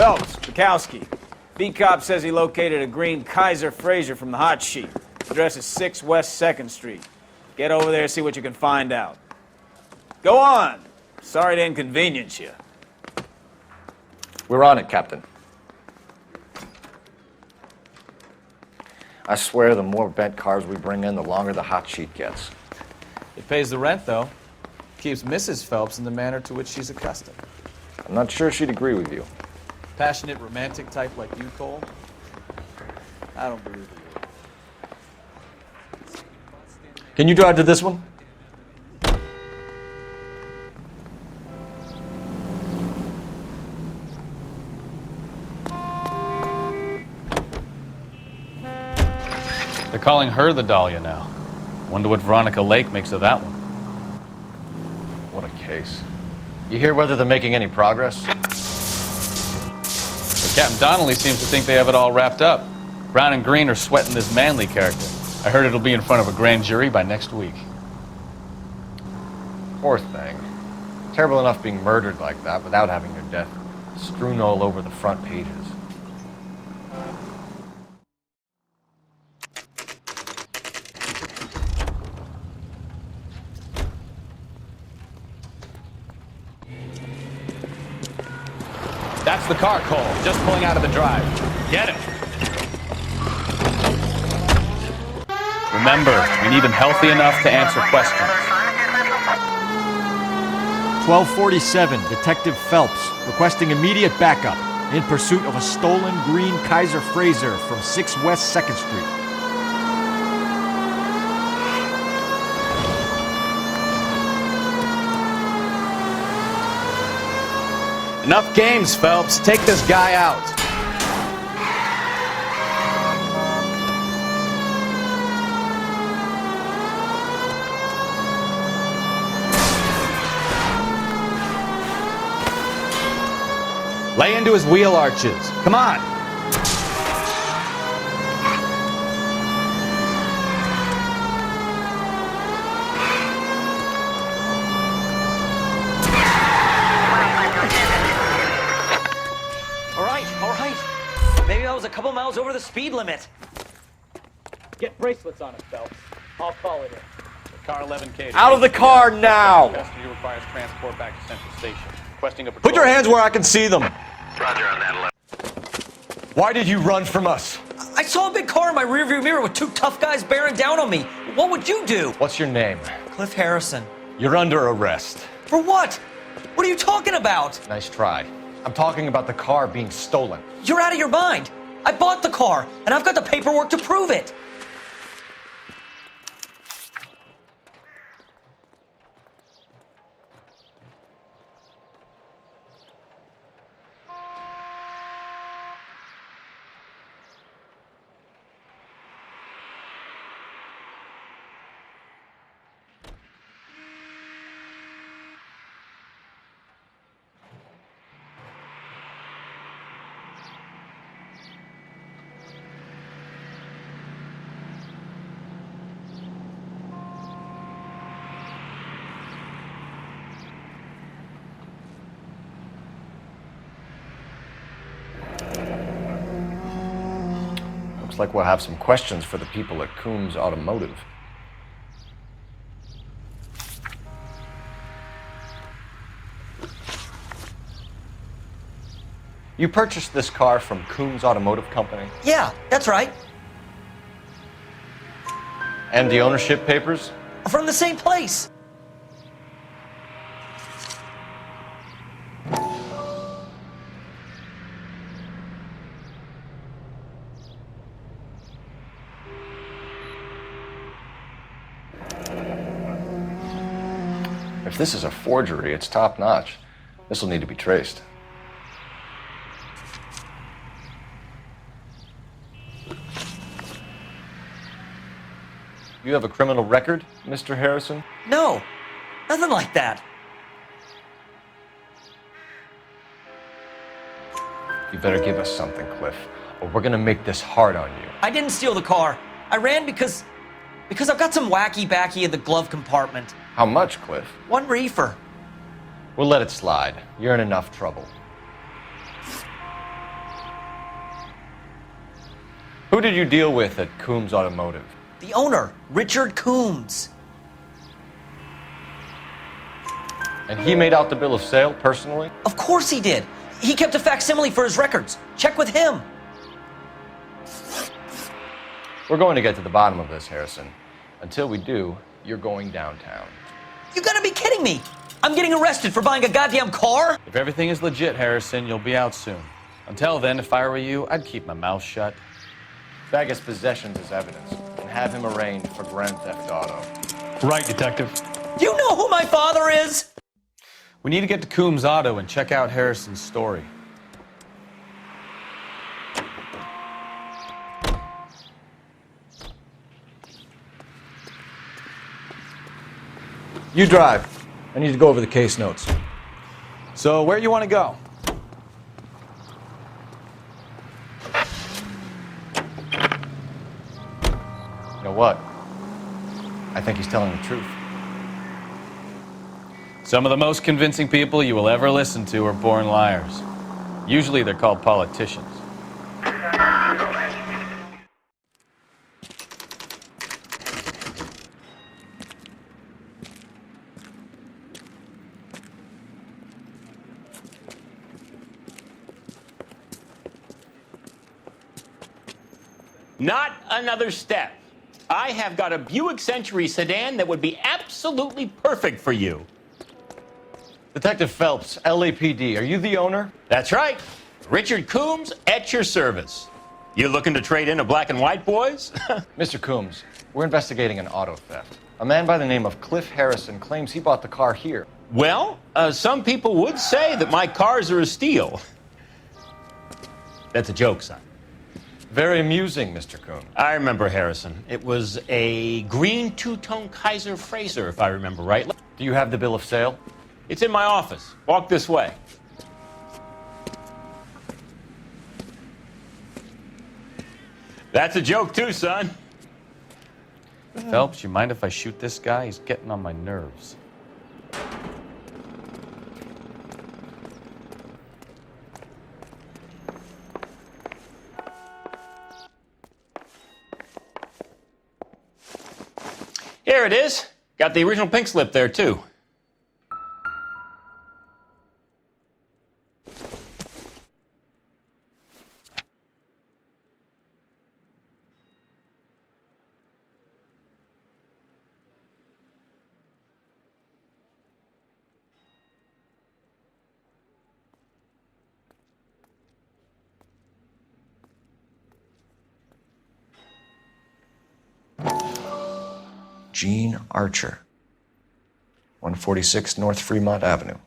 Phelps, Bukowski. B-Cop says he located a green Kaiser Frazer from the hot sheet. Address is 6 West 2nd Street. Get over there and see what you can find out. Go on. Sorry to inconvenience you. We're on it, Captain. I swear the more bent cars we bring in, the longer the hot sheet gets. It pays the rent, though. Keeps Mrs. Phelps in the manner to which she's accustomed. I'm not sure she'd agree with you. Passionate, romantic type like you, Cole? I don't believe you. Can you drive to this one? They're calling her the Dahlia now. Wonder what Veronica Lake makes of that one. What a case. You hear whether they're making any progress? But Captain Donnelly seems to think they have it all wrapped up. Brown and Green are sweating this Manley character. I heard it'll be in front of a grand jury by next week. Poor thing. Terrible enough being murdered like that without having your death strewn all over the front pages. That's the car, Cole. Just pulling out of the drive. Get him. Remember, we need him healthy enough to answer questions. 1247, Detective Phelps, requesting immediate backup in pursuit of a stolen green Kaiser Frazer from 6 West 2nd Street. Enough games, Phelps. Take this guy out. Lay into his wheel arches. Come on. All right. Maybe I was a couple miles over the speed limit. Get bracelets on it, Phelps. I'll call it in. Car 11K. Out of the car now! Custody requires transport back to Central Station. Requesting a Put your hands where I can see them. Roger on that. Why did you run from us? I saw a big car in my rearview mirror with 2 tough guys bearing down on me. What would you do? What's your name? Cliff Harrison. You're under arrest. For what? What are you talking about? Nice try. I'm talking about the car being stolen. You're out of your mind. I bought the car, and I've got the paperwork to prove it. Looks like we'll have some questions for the people at Coombs Automotive. You purchased this car from Coombs Automotive Company? Yeah, that's right. And the ownership papers? From the same place. If this is a forgery, it's top-notch. This will need to be traced. You have a criminal record, Mr. Harrison? No, nothing like that. You better give us something, Cliff, or we're gonna make this hard on you. I didn't steal the car. I ran because I've got some wacky-backy in the glove compartment. How much, Cliff? 1 reefer. We'll let it slide. You're in enough trouble. Who did you deal with at Coombs Automotive? The owner, Richard Coombs. And he made out the bill of sale personally? Of course he did. He kept a facsimile for his records. Check with him. We're going to get to the bottom of this, Harrison. Until we do, you're going downtown. You gotta be kidding me. I'm getting arrested for buying a goddamn car? If everything is legit, Harrison, you'll be out soon. Until then, if I were you, I'd keep my mouth shut. Bag his possessions as evidence and have him arraigned for grand theft auto. Right, Detective. You know who my father is? We need to get to Coombs Auto and check out Harrison's story. You drive. I need to go over the case notes. So, where you want to go? You know what? I think he's telling the truth. Some of the most convincing people you will ever listen to are born liars. Usually they're called politicians. Not another step. I have got a Buick Century sedan that would be absolutely perfect for you. Detective Phelps, LAPD, are you the owner? That's right. Richard Coombs at your service. You looking to trade in a black and white, boys? Mr. Coombs, we're investigating an auto theft. A man by the name of Cliff Harrison claims he bought the car here. Well, some people would say that my cars are a steal. That's a joke, son. Very amusing, Mr. Coombs. I remember Harrison. It was a green two-tone Kaiser Frazer, if I remember right. Do you have the bill of sale? It's in my office. Walk this way. That's a joke too, son. Phelps, you mind if I shoot this guy? He's getting on my nerves. Here it is. Got the original pink slip there too. Gene Archer, 146 North Fremont Avenue.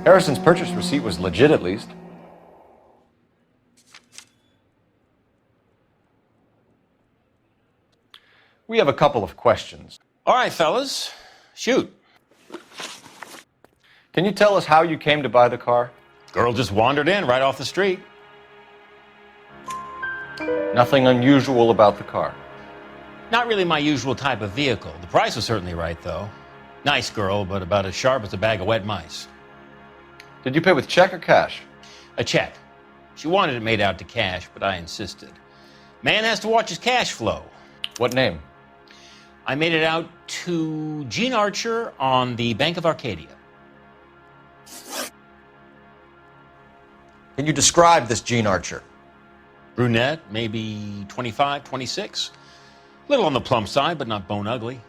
Harrison's purchase receipt was legit, at least. We have a couple of questions. All right, fellas. Shoot. Can you tell us how you came to buy the car? Girl just wandered in right off the street. Nothing unusual about the car. Not really my usual type of vehicle. The price was certainly right, though. Nice girl, but about as sharp as a bag of wet mice. Did you pay with check or cash? A check. She wanted it made out to cash, but I insisted. Man has to watch his cash flow. What name? I made it out to Gene Archer on the Bank of Arcadia. Can you describe this Gene Archer? Brunette, maybe 25, 26. Little on the plump side, but not bone ugly.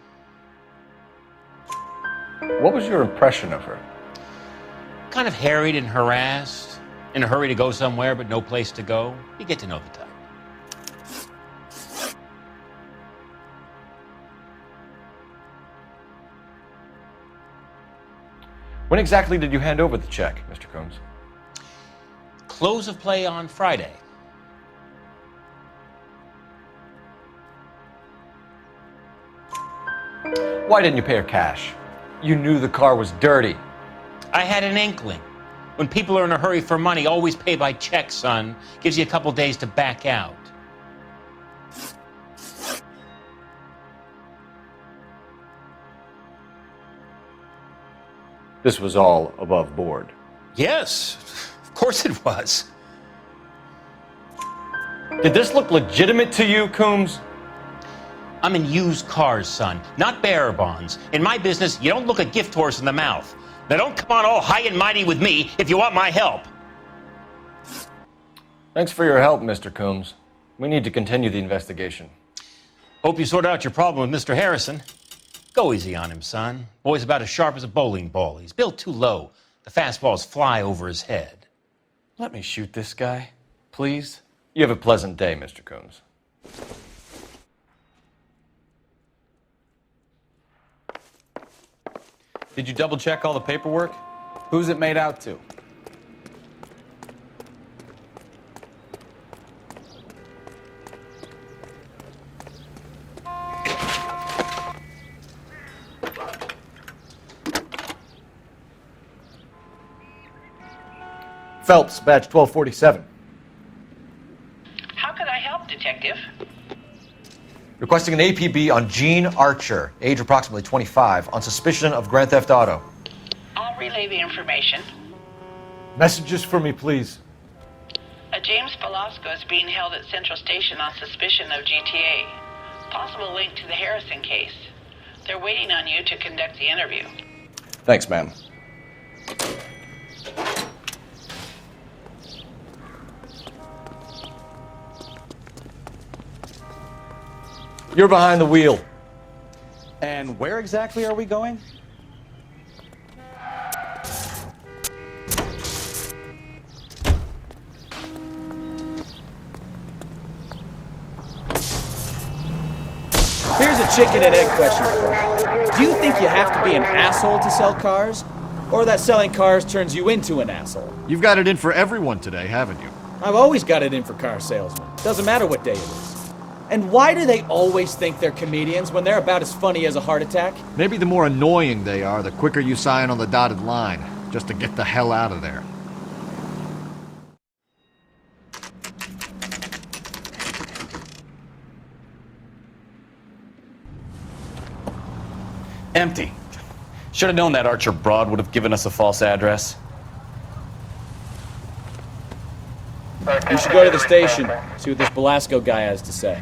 What was your impression of her? Kind of harried and harassed. In a hurry to go somewhere, but no place to go. You get to know the type. When exactly did you hand over the check, Mr. Coombs? Close of play on Friday. Why didn't you pay her cash? You knew the car was dirty. I had an inkling. When people are in a hurry for money, always pay by check, son. Gives you a couple days to back out. This was all above board. Yes, of course it was. Did this look legitimate to you, Coombs? I'm in used cars, son, not bearer bonds. In my business, you don't look a gift horse in the mouth. Now don't come on all high and mighty with me if you want my help. Thanks for your help, Mr. Coombs. We need to continue the investigation. Hope you sort out your problem with Mr. Harrison. Go easy on him, son. Boy's about as sharp as a bowling ball. He's built too low. The fastballs fly over his head. Let me shoot this guy, please. You have a pleasant day, Mr. Coombs. Did you double check all the paperwork? Who's it made out to? Phelps, badge 1247. How could I help, Detective? Requesting an APB on Gene Archer, age approximately 25, on suspicion of grand theft auto. I'll relay the information. Messages for me, please. A James Velasco is being held at Central Station on suspicion of GTA. Possible link to the Harrison case. They're waiting on you to conduct the interview. Thanks, ma'am. You're behind the wheel. And where exactly are we going? Here's a chicken and egg question for you. Do you think you have to be an asshole to sell cars? Or that selling cars turns you into an asshole? You've got it in for everyone today, haven't you? I've always got it in for car salesmen. Doesn't matter what day it is. And why do they always think they're comedians when they're about as funny as a heart attack? Maybe the more annoying they are, the quicker you sign on the dotted line, just to get the hell out of there. Empty. Should have known that Archer broad would have given us a false address. You should go to the station, see what this Velasco guy has to say.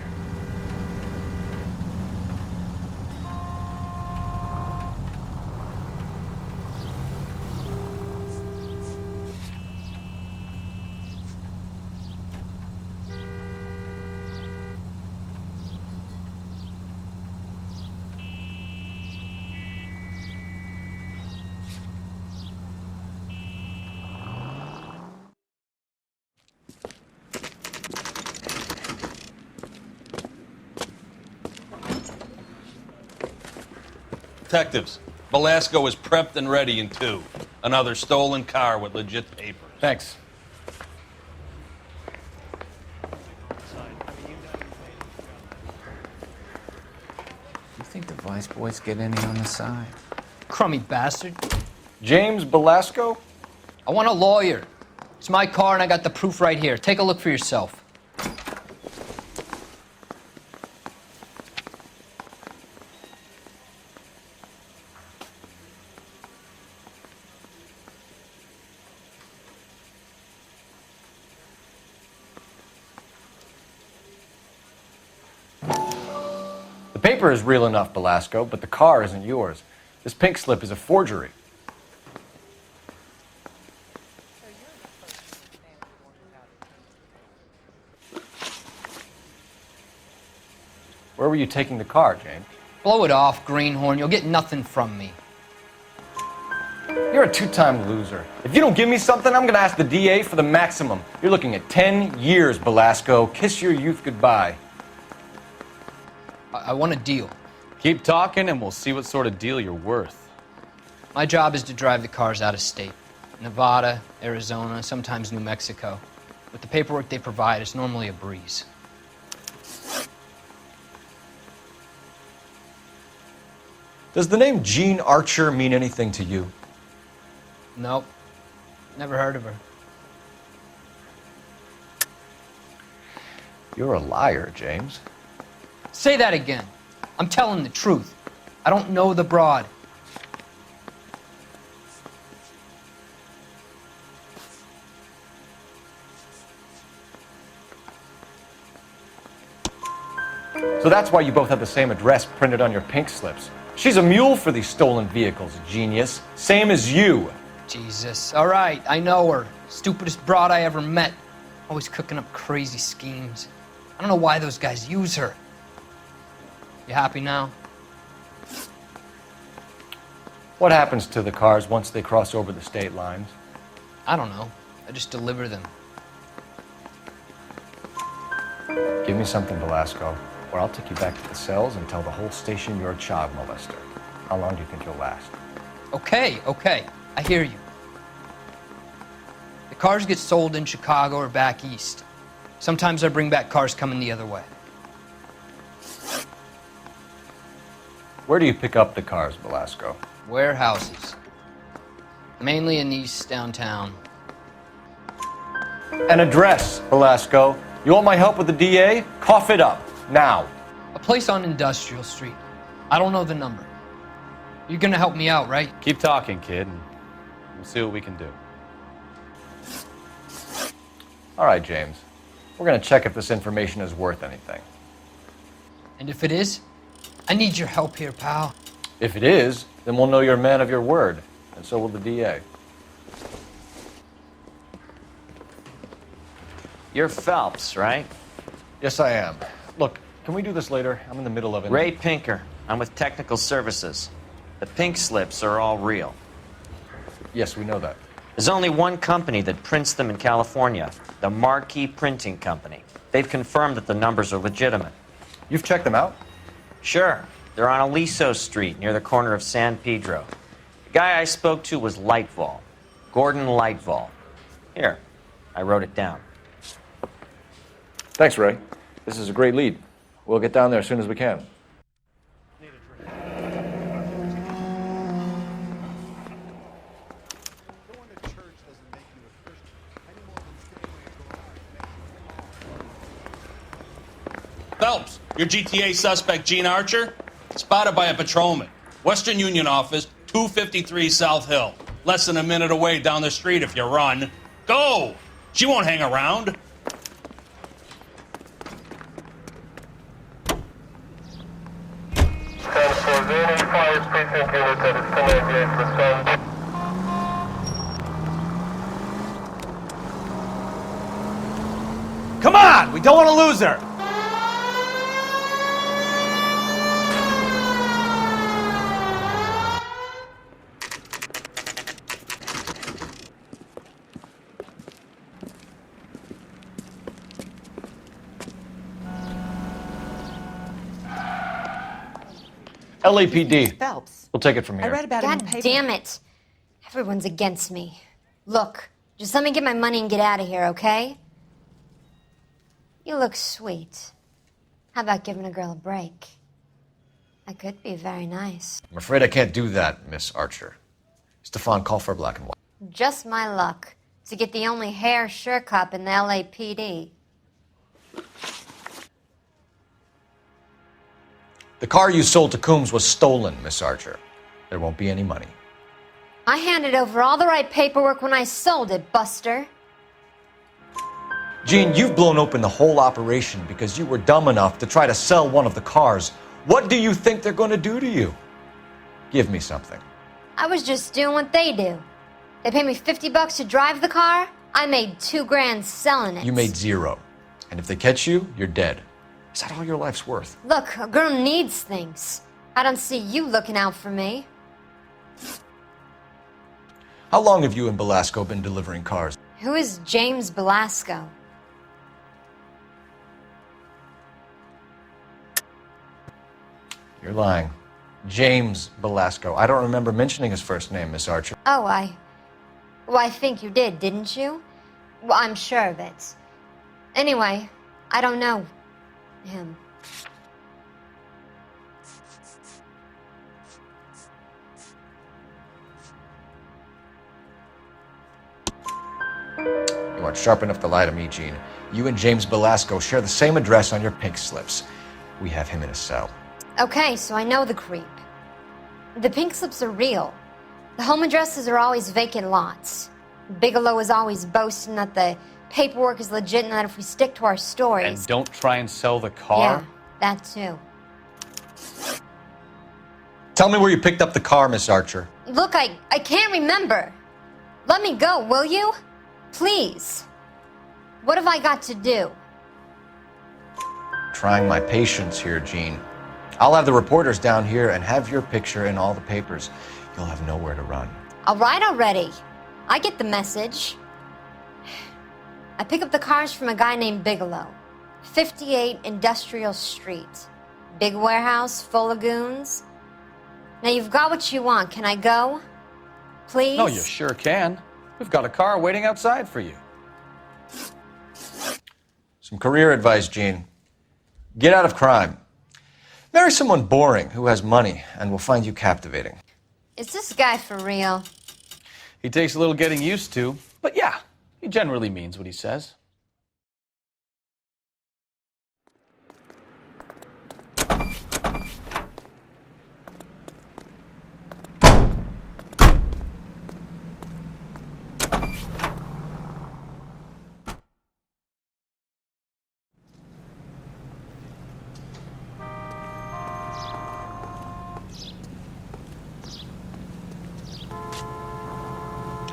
Detectives, Velasco is prepped and ready in 2. Another stolen car with legit papers. Thanks. You think the Vice Boys get any on the side? Crummy bastard. James Velasco? I want a lawyer. It's my car and I got the proof right here. Take a look for yourself. The paper is real enough, Velasco, but the car isn't yours. This pink slip is a forgery. Where were you taking the car, James? Blow it off, greenhorn. You'll get nothing from me. You're a two-time loser. If you don't give me something, I'm gonna ask the DA for the maximum. You're looking at 10 years, Velasco. Kiss your youth goodbye. I want a deal. Keep talking and we'll see what sort of deal you're worth. My job is to drive the cars out of state. Nevada, Arizona, sometimes New Mexico. With the paperwork they provide, it's normally a breeze. Does the name Gene Archer mean anything to you? Nope. Never heard of her. You're a liar, James. Say that again. I'm telling the truth. I don't know the broad. So that's why you both have the same address printed on your pink slips. She's a mule for these stolen vehicles, genius. Same as you. Jesus. All right, I know her. Stupidest broad I ever met. Always cooking up crazy schemes. I don't know why those guys use her. You happy now? What happens to the cars once they cross over the state lines? I don't know. I just deliver them. Give me something, Velasco, or I'll take you back to the cells and tell the whole station you're a child molester. How long do you think you'll last? Okay, I hear you. The cars get sold in Chicago or back east. Sometimes I bring back cars coming the other way. Where do you pick up the cars, Velasco? Warehouses. Mainly in East downtown. An address, Velasco. You want my help with the DA? Cough it up, now. A place on Industrial Street. I don't know the number. You're gonna help me out, right? Keep talking, kid, and we'll see what we can do. All right, James. We're gonna check if this information is worth anything. And if it is, I need your help here, pal. If it is, then we'll know you're a man of your word, and so will the DA. You're Phelps, right? Yes, I am. Look, can we do this later? I'm in the middle of it. Ray Pinker. I'm with Technical Services. The pink slips are all real. Yes, we know that. There's only one company that prints them in California, the Marquee Printing Company. They've confirmed that the numbers are legitimate. You've checked them out? Sure. They're on Aliso Street, near the corner of San Pedro. The guy I spoke to was Lightval. Gordon Lightval. Here, I wrote it down. Thanks, Ray. This is a great lead. We'll get down there as soon as we can. Phelps, your GTA suspect, Gene Archer, spotted by a patrolman. Western Union office, 253 South Hill. Less than a minute away down the street if you run. Go! She won't hang around. Come on! We don't want to lose her! LAPD. Phelps. We'll take it from here. I read about it in the God paper. damn it. Everyone's against me. Look, just let me get my money and get out of here, okay? You look sweet. How about giving a girl a break? I could be very nice. I'm afraid I can't do that, Miss Archer. Stefan, call for black and white. Just my luck to get the only hair sure cop in the LAPD. The car you sold to Coombs was stolen, Miss Archer. There won't be any money. I handed over all the right paperwork when I sold it, Buster. Gene, you've blown open the whole operation because you were dumb enough to try to sell one of the cars. What do you think they're going to do to you? Give me something. I was just doing what they do. They paid me $50 to drive the car. I made $2 grand selling it. You made zero. And if they catch you, you're dead. Is that all your life's worth? Look, a girl needs things. I don't see you looking out for me. How long have you and Belasco been delivering cars? Who is James Belasco? You're lying. James Belasco. I don't remember mentioning his first name, Miss Archer. Oh, well, I think you did, didn't you? Well, I'm sure of it. Anyway, I don't know him. You aren't sharp enough to lie to me, Gene. You and James Belasco share the same address on your pink slips. We have him in a cell. Okay, so I know the creep. The pink slips are real. The home addresses are always vacant lots. Bigelow is always boasting that the paperwork is legit and that if we stick to our stories... And don't try and sell the car? Yeah, that too. Tell me where you picked up the car, Miss Archer. Look, I can't remember. Let me go, will you? Please. What have I got to do? Trying my patience here, Gene. I'll have the reporters down here and have your picture in all the papers. You'll have nowhere to run. All right already. I get the message. I pick up the cars from a guy named Bigelow. 58 Industrial Street. Big warehouse full of goons. Now you've got what you want. Can I go? Please? No, you sure can. We've got a car waiting outside for you. Some career advice, Gene. Get out of crime. Marry someone boring who has money and will find you captivating. Is this guy for real? He takes a little getting used to, but yeah, he generally means what he says.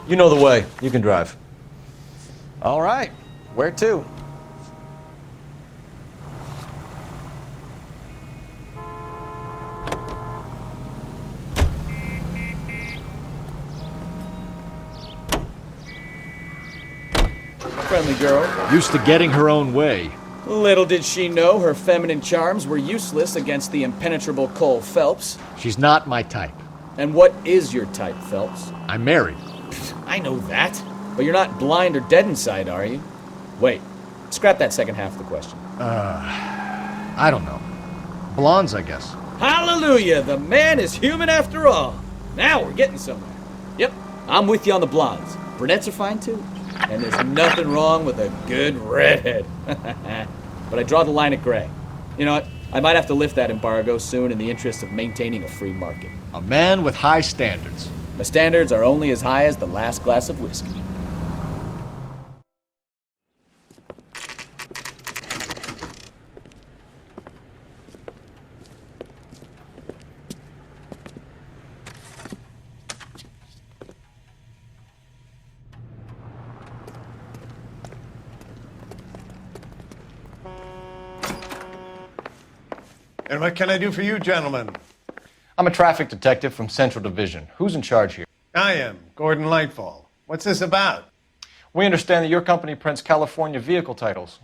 You know the way. You can drive. All right. Where to? Friendly girl. Used to getting her own way. Little did she know her feminine charms were useless against the impenetrable Cole Phelps. She's not my type. And what is your type, Phelps? I'm married. I know that. But you're not blind or dead inside, are you? Wait. Scrap that second half of the question. I don't know. Blondes, I guess. Hallelujah! The man is human after all. Now we're getting somewhere. Yep, I'm with you on the blondes. Brunettes are fine too. And there's nothing wrong with a good redhead. But I draw the line at gray. You know what? I might have to lift that embargo soon in the interest of maintaining a free market. A man with high standards. My standards are only as high as the last glass of whiskey. And what can I do for you, gentlemen? I'm a traffic detective from Central Division. Who's in charge here? I am, Gordon Lightfall. What's this about? We understand that your company prints California vehicle titles.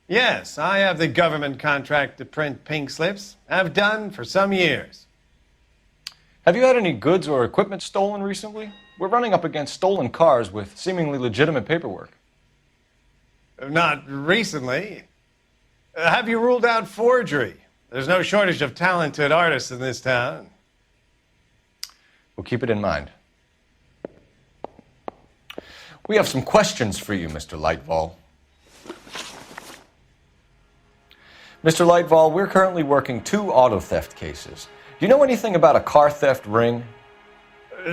Yes, I have the government contract to print pink slips. I've done for some years. Have you had any goods or equipment stolen recently? We're running up against stolen cars with seemingly legitimate paperwork. Not recently. Have you ruled out forgery? There's no shortage of talented artists in this town. We'll keep it in mind. We have some questions for you, Mr. Lightfall. Mr. Lightfall, we're currently working 2 auto theft cases. Do you know anything about a car theft ring?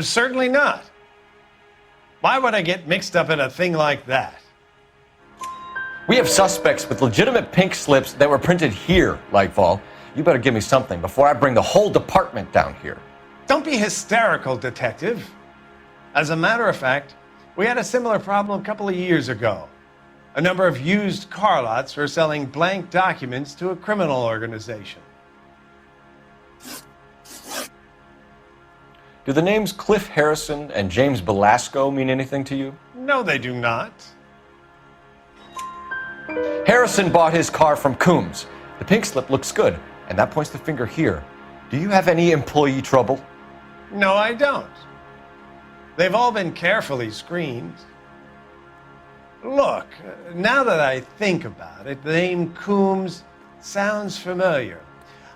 Certainly not. Why would I get mixed up in a thing like that? We have suspects with legitimate pink slips that were printed here, Lightfall. You better give me something before I bring the whole department down here. Don't be hysterical, Detective. As a matter of fact, we had a similar problem a couple of years ago. A number of used car lots were selling blank documents to a criminal organization. Do the names Cliff Harrison and James Belasco mean anything to you? No, they do not. Harrison bought his car from Coombs. The pink slip looks good, and that points the finger here. Do you have any employee trouble? No, I don't. They've all been carefully screened. Look, now that I think about it, the name Coombs sounds familiar.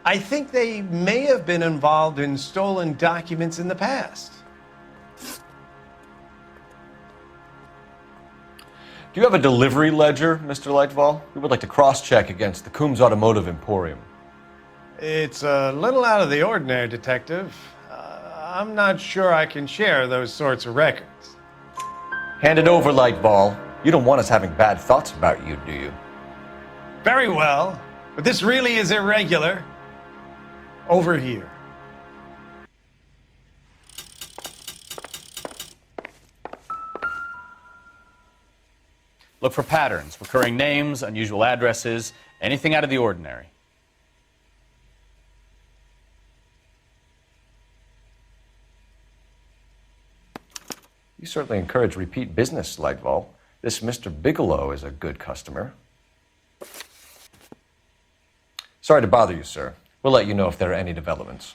I think they may have been involved in stolen documents in the past. Do you have a delivery ledger, Mr. Lightfall? We would like to cross-check against the Coombs Automotive Emporium. It's a little out of the ordinary, Detective. I'm not sure I can share those sorts of records. Hand it over, Lightfall. You don't want us having bad thoughts about you, do you? Very well, but this really is irregular. Over here. Look for patterns, recurring names, unusual addresses, anything out of the ordinary. You certainly encourage repeat business, Lightfall. This Mr. Bigelow is a good customer. Sorry to bother you, sir. We'll let you know if there are any developments.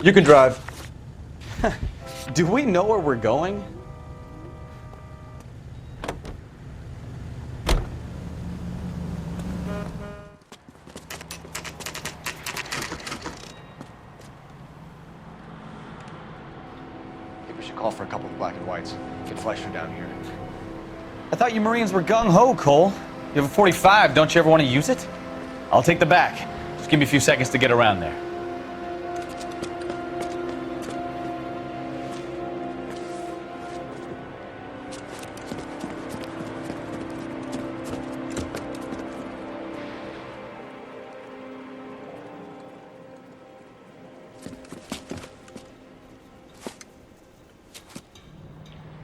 You can drive. Do we know where we're going? I think we should call for a couple of black and whites. Get Fleischer down here. I thought you Marines were gung-ho, Cole. You have a 45, don't you ever want to use it? I'll take the back. Just give me a few seconds to get around there.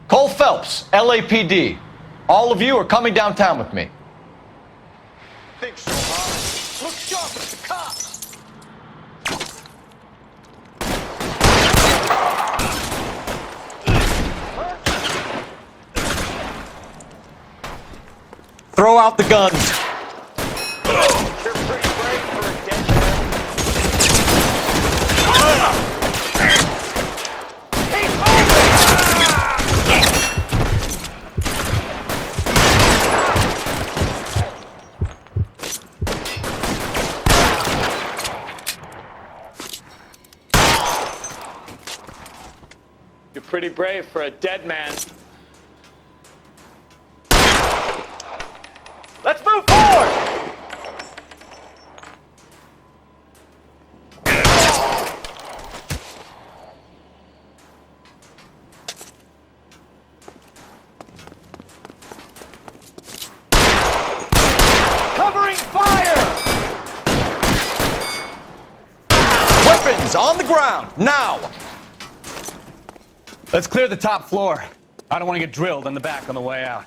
Cole Phelps, LAPD. All of you are coming downtown with me. Think so, huh? Look sharp, it's the cops! Throw out the guns. You're pretty brave for a dead man. You're pretty brave for a dead man. Let's move forward! Covering fire! Weapons on the ground, now! Let's clear the top floor. I don't want to get drilled in the back on the way out.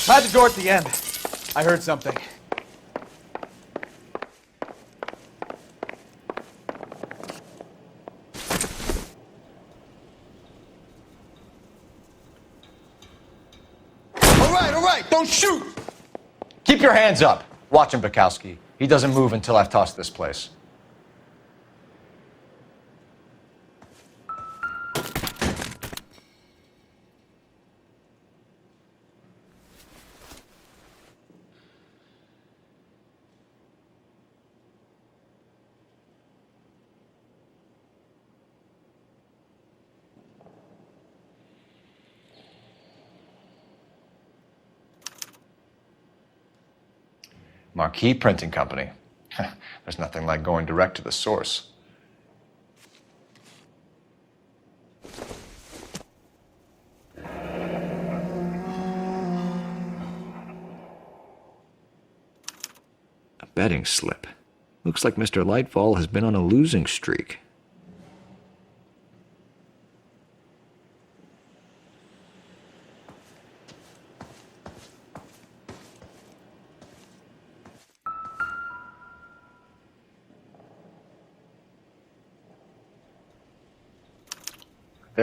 By the door at the end. I heard something. All right, don't shoot! Keep your hands up. Watch him, Bukowski. He doesn't move until I've tossed this place. Marquee Printing Company. There's nothing like going direct to the source. A betting slip. Looks like Mr. Lightfall has been on a losing streak.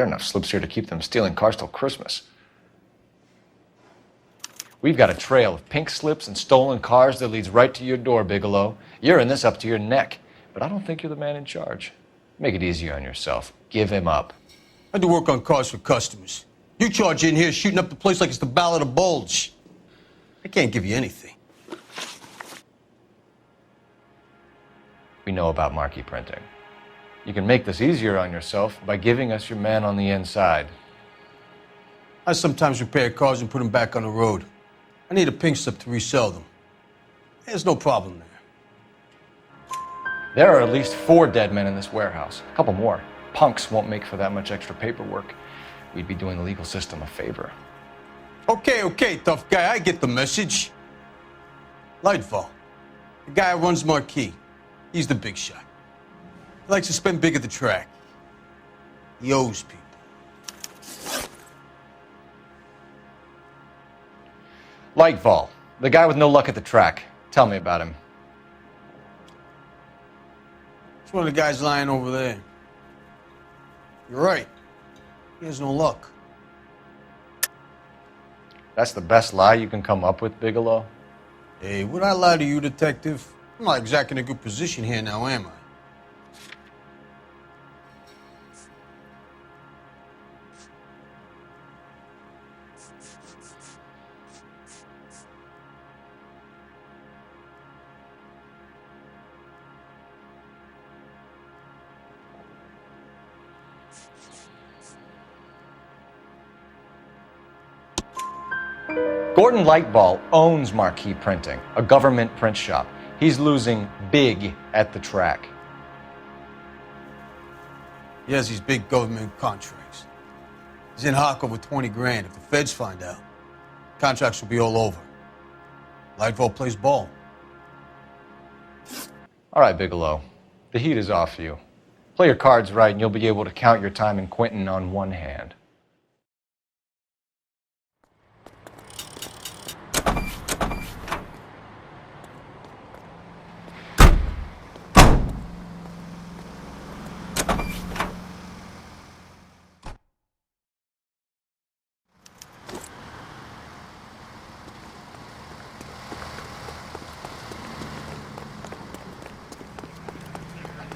There are enough slips here to keep them stealing cars till Christmas. We've got a trail of pink slips and stolen cars that leads right to your door, Bigelow. You're in this up to your neck, but I don't think you're the man in charge. Make it easier on yourself. Give him up. I do work on cars for customers. You charge in here shooting up the place like it's the Ballad of Bulge. I can't give you anything. We know about marquee printing. You can make this easier on yourself by giving us your man on the inside. I sometimes repair cars and put them back on the road. I need a pink slip to resell them. There's no problem there. There are at least 4 dead men in this warehouse. A couple more. Punks won't make for that much extra paperwork. We'd be doing the legal system a favor. Okay, tough guy, I get the message. Lightfall, the guy who runs Marquee. He's the big shot. He likes to spend big at the track. He owes people. Lightfall, the guy with no luck at the track. Tell me about him. It's one of the guys lying over there. You're right. He has no luck. That's the best lie you can come up with, Bigelow? Hey, would I lie to you, detective? I'm not exactly in a good position here now, am I? Gordon Lightball owns Marquee Printing, a government print shop. He's losing big at the track. He has these big government contracts. He's in hock over 20 grand. If the feds find out, contracts will be all over. Lightfall plays ball. All right, Bigelow. The heat is off you. Play your cards right and you'll be able to count your time in Quentin on one hand.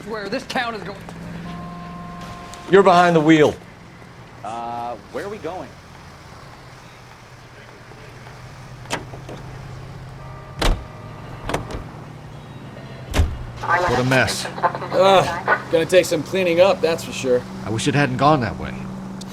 Where this town is going. You're behind the wheel. Where are we going? What a mess. Gonna take some cleaning up, that's for sure. I wish it hadn't gone that way.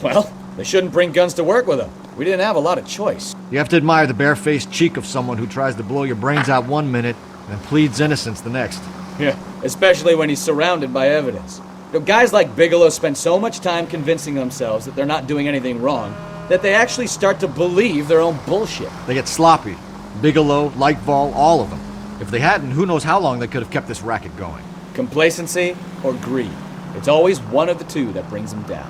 Well, they shouldn't bring guns to work with them. We didn't have a lot of choice. You have to admire the barefaced cheek of someone who tries to blow your brains out one minute and pleads innocence the next. Yeah, especially when he's surrounded by evidence. You know, guys like Bigelow spend so much time convincing themselves that they're not doing anything wrong that they actually start to believe their own bullshit. They get sloppy. Bigelow, Lightfall, all of them. If they hadn't, who knows how long they could have kept this racket going. Complacency or greed. It's always one of the two that brings them down.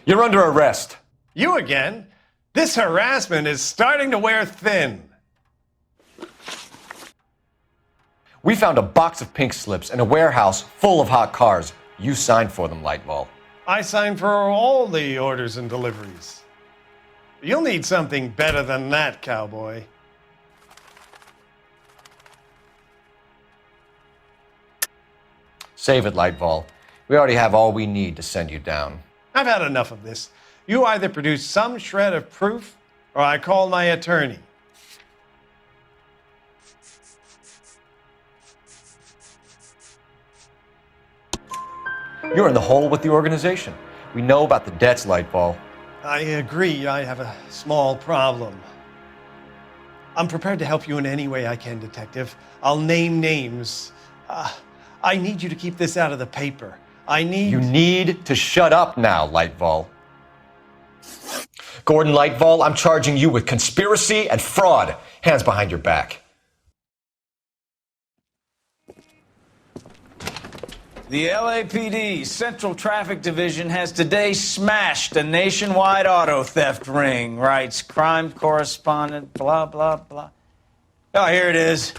You're under arrest. You again? This harassment is starting to wear thin. We found a box of pink slips in a warehouse full of hot cars. You signed for them, Lightball. I signed for all the orders and deliveries. You'll need something better than that, cowboy. Save it, Lightball. We already have all we need to send you down. I've had enough of this. You either produce some shred of proof, or I call my attorney. You're in the hole with the organization. We know about the debts, Lightball. I agree, I have a small problem. I'm prepared to help you in any way I can, Detective. I'll name names. I need you to keep this out of the paper. You need to shut up now, Lightball. Gordon Lightball, I'm charging you with conspiracy and fraud. Hands behind your back. The LAPD Central Traffic Division has today smashed a nationwide auto theft ring, writes crime correspondent, blah, blah, blah. Oh, here it is.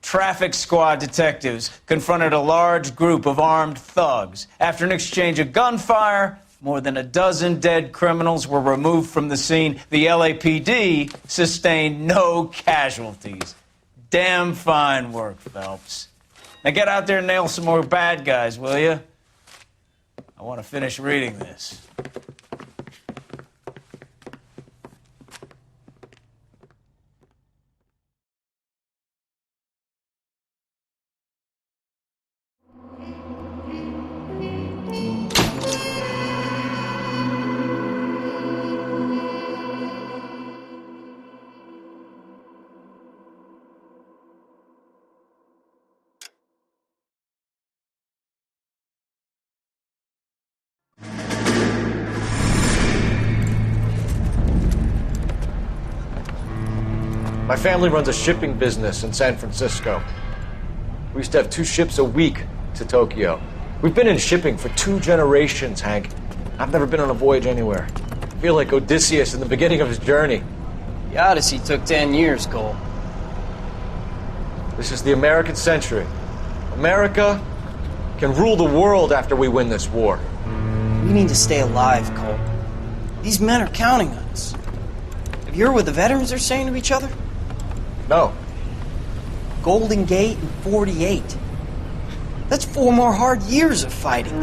Traffic squad detectives confronted a large group of armed thugs. After an exchange of gunfire, more than a dozen dead criminals were removed from the scene. The LAPD sustained no casualties. Damn fine work, Phelps. Now get out there and nail some more bad guys, will you? I want to finish reading this. My family runs a shipping business in San Francisco. We used to have 2 ships a week to Tokyo. We've been in shipping for 2 generations, Hank. I've never been on a voyage anywhere. I feel like Odysseus in the beginning of his journey. The Odyssey took 10 years, Cole. This is the American century. America can rule the world after we win this war. We need to stay alive, Cole. These men are counting on us. Have you heard what the veterans are saying to each other? No. Golden Gate and 48. That's 4 more hard years of fighting.